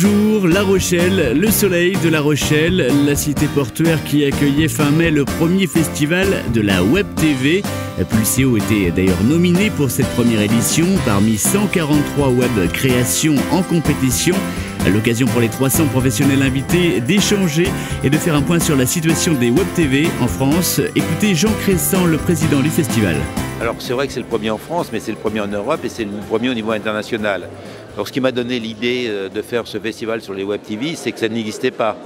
Bonjour, La Rochelle, le soleil de La Rochelle, la cité portuaire qui accueillait fin mai le premier festival de la Web TV. Pulseo était d'ailleurs nominé pour cette première édition parmi 143 web créations en compétition. L'occasion pour les 300 professionnels invités d'échanger et de faire un point sur la situation des Web TV en France. Écoutez Jean Cressan, le président du festival. Alors c'est vrai que c'est le premier en France, mais c'est le premier en Europe et c'est le premier au niveau international. Alors ce qui m'a donné l'idée de faire ce festival sur les Web TV, c'est que ça n'existait pas.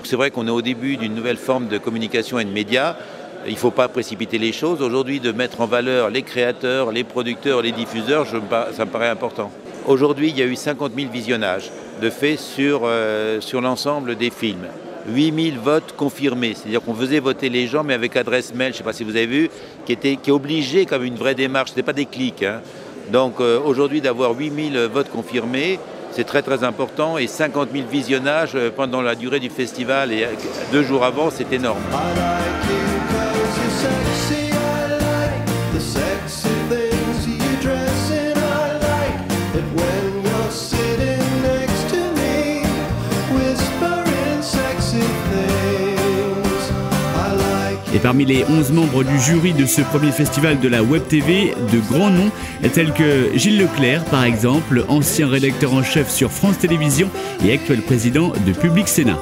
C'est vrai qu'on est au début d'une nouvelle forme de communication et de médias. Il ne faut pas précipiter les choses. Aujourd'hui, de mettre en valeur les créateurs, les producteurs, les diffuseurs, ça me paraît important. Aujourd'hui, il y a eu 50 000 visionnages de fait sur l'ensemble des films. 8 000 votes confirmés, c'est-à-dire qu'on faisait voter les gens, mais avec adresse mail, je ne sais pas si vous avez vu, qui est obligé comme une vraie démarche, ce n'était pas des clics. Donc aujourd'hui, d'avoir 8 000 votes confirmés, c'est très très important, et 50 000 visionnages pendant la durée du festival, et 2 jours avant, c'est énorme. Et parmi les 11 membres du jury de ce premier festival de la Web TV, de grands noms tels que Gilles Leclerc par exemple, ancien rédacteur en chef sur France Télévisions et actuel président de Public Sénat.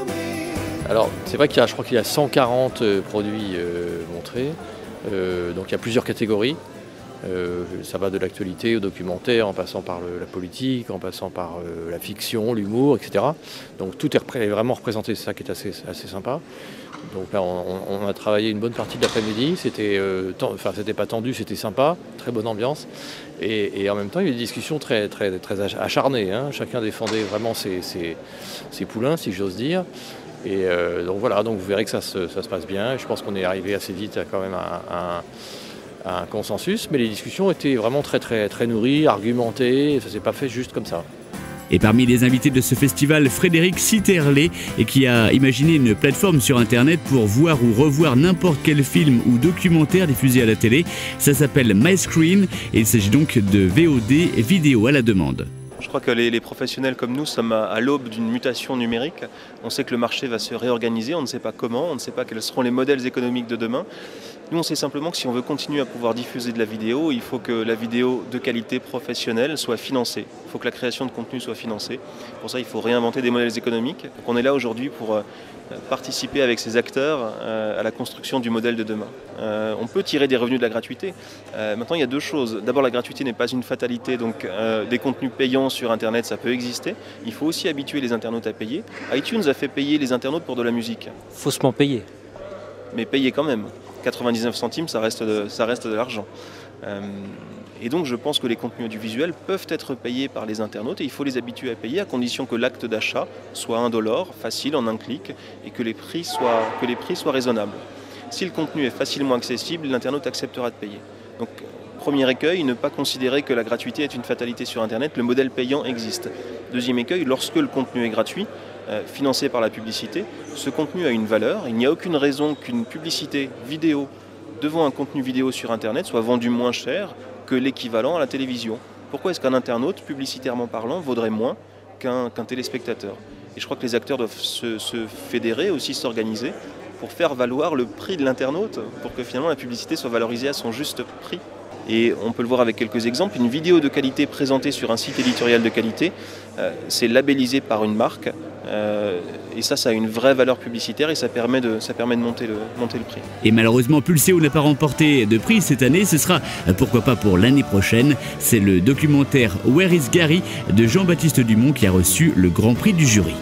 Alors c'est vrai je crois qu'il y a 140 produits montrés, donc il y a plusieurs catégories. Ça va de l'actualité au documentaire, en passant par la politique, en passant par la fiction, l'humour, etc. Donc tout est vraiment représenté, c'est ça qui est assez sympa. Donc là, on a travaillé une bonne partie de l'après-midi, c'était pas tendu, c'était sympa, très bonne ambiance. Et en même temps, il y a eu des discussions très acharnées. Chacun défendait vraiment ses poulains, si j'ose dire. Et donc voilà, donc vous verrez que ça se passe bien. Je pense qu'on est arrivé assez vite à quand même à un consensus, mais les discussions étaient vraiment très nourries, argumentées, ça s'est pas fait juste comme ça. Et parmi les invités de ce festival, Frédéric Sitterlé, qui a imaginé une plateforme sur Internet pour voir ou revoir n'importe quel film ou documentaire diffusé à la télé. Ça s'appelle MyScreen et il s'agit donc de VOD, vidéo à la demande. Je crois que les professionnels comme nous sommes à l'aube d'une mutation numérique. On sait que le marché va se réorganiser, on ne sait pas comment, on ne sait pas quels seront les modèles économiques de demain. Nous, on sait simplement que si on veut continuer à pouvoir diffuser de la vidéo, il faut que la vidéo de qualité professionnelle soit financée. Il faut que la création de contenu soit financée. Pour ça, il faut réinventer des modèles économiques. Donc, on est là aujourd'hui pour participer avec ces acteurs à la construction du modèle de demain. On peut tirer des revenus de la gratuité. Maintenant, il y a deux choses. D'abord, la gratuité n'est pas une fatalité, donc des contenus payants sur Internet, ça peut exister. Il faut aussi habituer les internautes à payer. iTunes a fait payer les internautes pour de la musique. Faussement payé. Mais payer quand même. 99 centimes, ça reste de l'argent. Et donc je pense que les contenus audiovisuels peuvent être payés par les internautes et il faut les habituer à payer à condition que l'acte d'achat soit indolore, facile, en un clic, et que les prix soient raisonnables. Si le contenu est facilement accessible, l'internaute acceptera de payer. Donc premier écueil, ne pas considérer que la gratuité est une fatalité sur Internet, le modèle payant existe. Deuxième écueil, lorsque le contenu est gratuit, financé par la publicité, ce contenu a une valeur. Il n'y a aucune raison qu'une publicité vidéo devant un contenu vidéo sur Internet soit vendue moins cher que l'équivalent à la télévision. Pourquoi est-ce qu'un internaute, publicitairement parlant, vaudrait moins qu'un téléspectateur? Et je crois que les acteurs doivent se fédérer, aussi s'organiser pour faire valoir le prix de l'internaute, pour que finalement la publicité soit valorisée à son juste prix. Et on peut le voir avec quelques exemples. Une vidéo de qualité présentée sur un site éditorial de qualité, c'est labellisé par une marque. Et ça a une vraie valeur publicitaire et ça permet de monter le prix. Et malheureusement, Pulseo n'a pas remporté de prix cette année. Ce sera pourquoi pas pour l'année prochaine. C'est le documentaire Where is Gary de Jean-Baptiste Dumont qui a reçu le grand prix du jury.